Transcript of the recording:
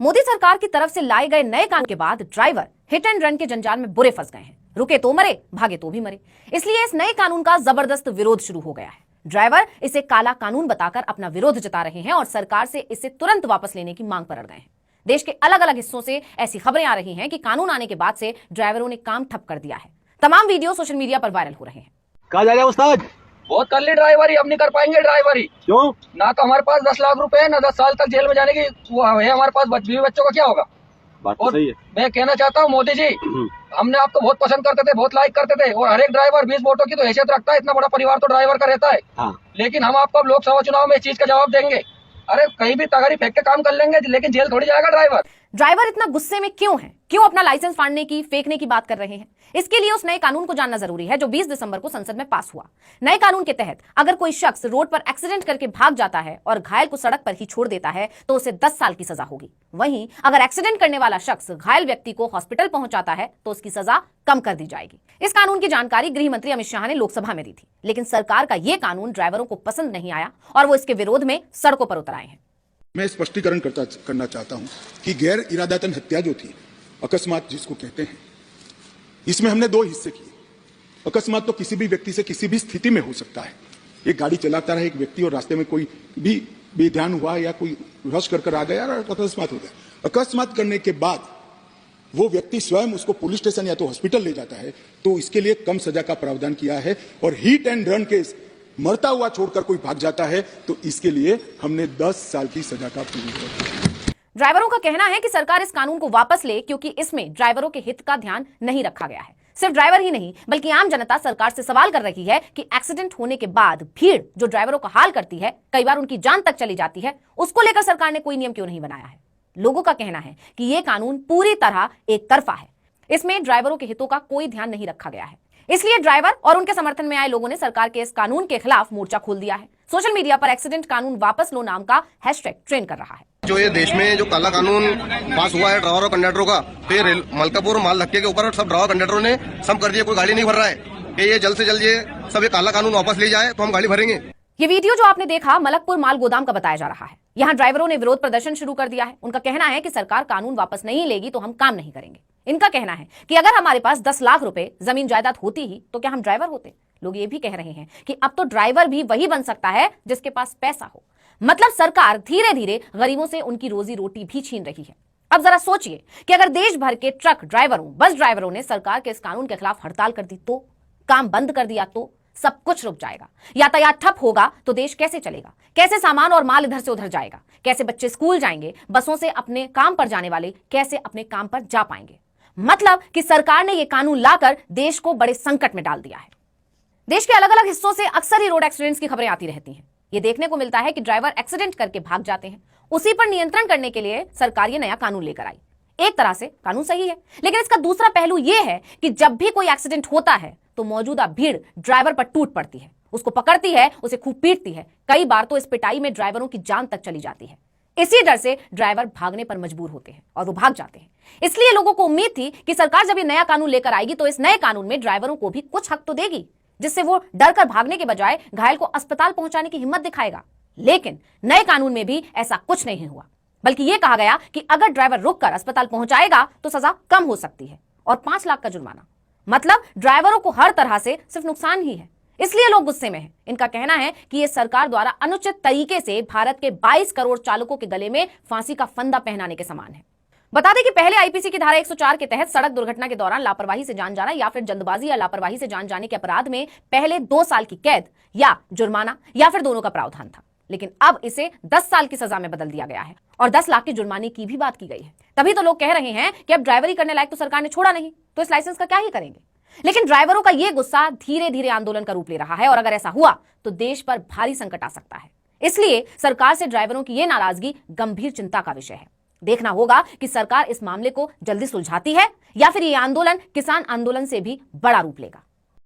मोदी सरकार की तरफ से लाए गए नए कानून के बाद ड्राइवर हिट एंड रन के जंजाल में बुरे फंस गए हैं। रुके तो मरे, भागे तो भी मरे। इसलिए इस नए कानून का जबरदस्त विरोध शुरू हो गया है। ड्राइवर इसे काला कानून बताकर अपना विरोध जता रहे हैं और सरकार से इसे तुरंत वापस लेने की मांग पर अड़ गए हैं। देश के अलग अलग हिस्सों से ऐसी खबरें आ रही हैं कि कानून आने के बाद से ड्राइवरों ने काम ठप कर दिया है। तमाम वीडियो सोशल मीडिया पर वायरल हो रहे हैं। कहा जा रहा है उस्ताद? बहुत कर ली ड्राइवरी, अब नहीं कर पाएंगे ड्राइवरी। क्यों? ना तो हमारे पास 10 लाख रुपए है, ना 10 साल तक जेल में जाने की वो है। हमारे पास बीवी बच्चों का क्या होगा? बात तो और सही है। मैं कहना चाहता हूँ मोदी जी, हमने आपको बहुत पसंद करते थे, बहुत लाइक करते थे, और हर एक ड्राइवर 20 वोटों की तो हैसियत रखता है। इतना बड़ा परिवार तो ड्राइवर का रहता है। हाँ। लेकिन हम आपको अब लोकसभा चुनाव में इस चीज का जवाब देंगे। अरे कहीं भी तगारी फेंक के काम कर लेंगे, लेकिन जेल थोड़ी जाएगा ड्राइवर। ड्राइवर इतना गुस्से में क्यों है? क्यों अपना लाइसेंस फाड़ने की, फेंकने की बात कर रहे हैं? इसके लिए उस नए कानून को जानना जरूरी है जो 20 दिसंबर को संसद में पास हुआ। नए कानून के तहत अगर कोई शख्स रोड पर एक्सीडेंट करके भाग जाता है और घायल को सड़क पर ही छोड़ देता है तो उसे 10 साल की सजा होगी। वहीं अगर एक्सीडेंट करने वाला शख्स घायल व्यक्ति को हॉस्पिटल पहुंचाता है तो उसकी सजा कम कर दी जाएगी। इस कानून की जानकारी गृह मंत्री अमित शाह ने लोकसभा में दी थी, लेकिन सरकार का यह कानून ड्राइवरों को पसंद नहीं आया और वो इसके विरोध में सड़कों पर उतर आए हैं। मैं स्पष्टीकरण करना चाहता हूं कि गैर इरादतन हत्या जो थी, अकस्मात जिसको कहते हैं, इसमें हमने 2 हिस्से किए। अकस्मात तो किसी भी व्यक्ति से किसी भी स्थिति में हो सकता है। एक गाड़ी चलाता रहे एक व्यक्ति और रास्ते में कोई भी बेध्यान हुआ या कोई रश कर आ गया और अकस्मात हो गया। अकस्मात करने के बाद वो व्यक्ति स्वयं उसको पुलिस स्टेशन या तो हॉस्पिटल ले जाता है, तो इसके लिए कम सजा का प्रावधान किया है। और हिट एंड रन केस, मरता हुआ छोड़कर कोई भाग जाता है तो इसके लिए हमने 10 साल की सजा का प्रावधान किया। ड्राइवरों का कहना है कि सरकार इस कानून को वापस ले क्योंकि इसमें ड्राइवरों के हित का ध्यान नहीं रखा गया है। सिर्फ ड्राइवर ही नहीं बल्कि आम जनता सरकार से सवाल कर रही है कि एक्सीडेंट होने के बाद भीड़ जो ड्राइवरों का हाल करती है, कई बार उनकी जान तक चली जाती है, उसको लेकर सरकार ने कोई नियम क्यों नहीं बनाया है। लोगों का कहना है कि यह कानून पूरी तरह एक तरफा है। इसमें ड्राइवरों के हितों का कोई ध्यान नहीं रखा गया है। इसलिए ड्राइवर और उनके समर्थन में आए लोगों ने सरकार के इस कानून के खिलाफ मोर्चा खोल दिया है। सोशल मीडिया पर एक्सीडेंट कानून वापस लो नाम का हैशटैग ट्रेंड कर रहा है। जो ये देश में जो काला कानून पास हुआ है ड्राइवर और कंडक्टरों का, तो ये मलकापुर माल धक्के के ऊपर सब ड्राइवर कंडक्टरों ने सब कर दिया। कोई गाड़ी नहीं भर रहा है कि ये जल्द से जल्द ये सब ये काला कानून वापस ले जाए तो हम गाड़ी भरेंगे। ये वीडियो जो आपने देखा मलकपुर माल गोदाम का बताया जा रहा है। यहाँ ड्राइवरों ने विरोध प्रदर्शन शुरू कर दिया है। उनका कहना है कि सरकार कानून वापस नहीं लेगी तो हम काम नहीं करेंगे। इनका कहना है कि अगर हमारे पास 10 लाख रुपए जमीन जायदाद होती ही तो क्या हम ड्राइवर होते। लोग ये भी कह रहे हैं कि अब तो ड्राइवर भी वही बन सकता है जिसके पास पैसा हो। मतलब सरकार धीरे धीरे गरीबों से उनकी रोजी रोटी भी छीन रही है। अब जरा सोचिए कि अगर देश भर के ट्रक ड्राइवरों, बस ड्राइवरों ने सरकार के इस कानून के खिलाफ हड़ताल कर दी तो, काम बंद कर दिया तो सब कुछ रुक जाएगा। यातायात ठप होगा तो देश कैसे चलेगा? कैसे सामान और माल इधर से उधर जाएगा? कैसे बच्चे स्कूल जाएंगे? बसों से अपने काम पर जाने वाले कैसे अपने काम पर जा पाएंगे? मतलब कि सरकार ने यह कानून लाकर देश को बड़े संकट में डाल दिया है। देश के अलग अलग हिस्सों से अक्सर ही रोड एक्सीडेंट्स की खबरें आती रहती हैं। ये देखने को मिलता है कि ड्राइवर एक्सीडेंट करके भाग जाते हैं। उसी पर नियंत्रण करने के लिए सरकार ये नया कानून लेकर आई। एक तरह से कानून सही है, लेकिन इसका दूसरा पहलू यह है कि जब भी कोई एक्सीडेंट होता है तो मौजूदा भीड़ ड्राइवर पर टूट पड़ती है, उसको पकड़ती है, उसे खूब पीटती है। कई बार तो इस पिटाई में ड्राइवरों की जान तक चली जाती है। इसी डर से ड्राइवर भागने पर मजबूर होते हैं और वो भाग जाते हैं। इसलिए लोगों को उम्मीद थी कि सरकार जब ये नया कानून लेकर आएगी तो इस नए कानून में ड्राइवरों को भी कुछ हक तो देगी, जिससे वो डर कर भागने के बजाय घायल को अस्पताल पहुंचाने की हिम्मत दिखाएगा। लेकिन नए कानून में भी ऐसा कुछ नहीं हुआ, बल्कि यह कहा गया कि अगर ड्राइवर रुककर अस्पताल पहुंचाएगा तो सजा कम हो सकती है और 5 लाख का जुर्माना। मतलब ड्राइवरों को हर तरह से सिर्फ नुकसान ही है। इसलिए लोग गुस्से में हैं। इनका कहना है कि यह सरकार द्वारा अनुचित तरीके से भारत के 22 करोड़ चालकों के गले में फांसी का फंदा पहनाने के समान है। बता दें कि पहले आईपीसी की धारा 104 के तहत सड़क दुर्घटना के दौरान लापरवाही से जान जाना या फिर जल्दबाजी या लापरवाही से जान जाने के अपराध में पहले 2 साल की कैद या जुर्माना या फिर दोनों का प्रावधान था, लेकिन अब इसे 10 साल की सजा में बदल दिया गया है और 10 लाख के जुर्माने की भी बात की गई है। तभी तो लोग कह रहे हैं कि अब ड्राइवरी करने लायक तो सरकार ने छोड़ा नहीं, तो इस लाइसेंस का क्या ही करेंगे। लेकिन ड्राइवरों का यह गुस्सा धीरे धीरे आंदोलन का रूप ले रहा है और अगर ऐसा हुआ तो देश पर भारी संकट आ सकता है। इसलिए सरकार से ड्राइवरों की यह नाराजगी गंभीर चिंता का विषय है। देखना होगा कि सरकार इस मामले को जल्दी सुलझाती है या फिर यह आंदोलन किसान आंदोलन से भी बड़ा रूप लेगा।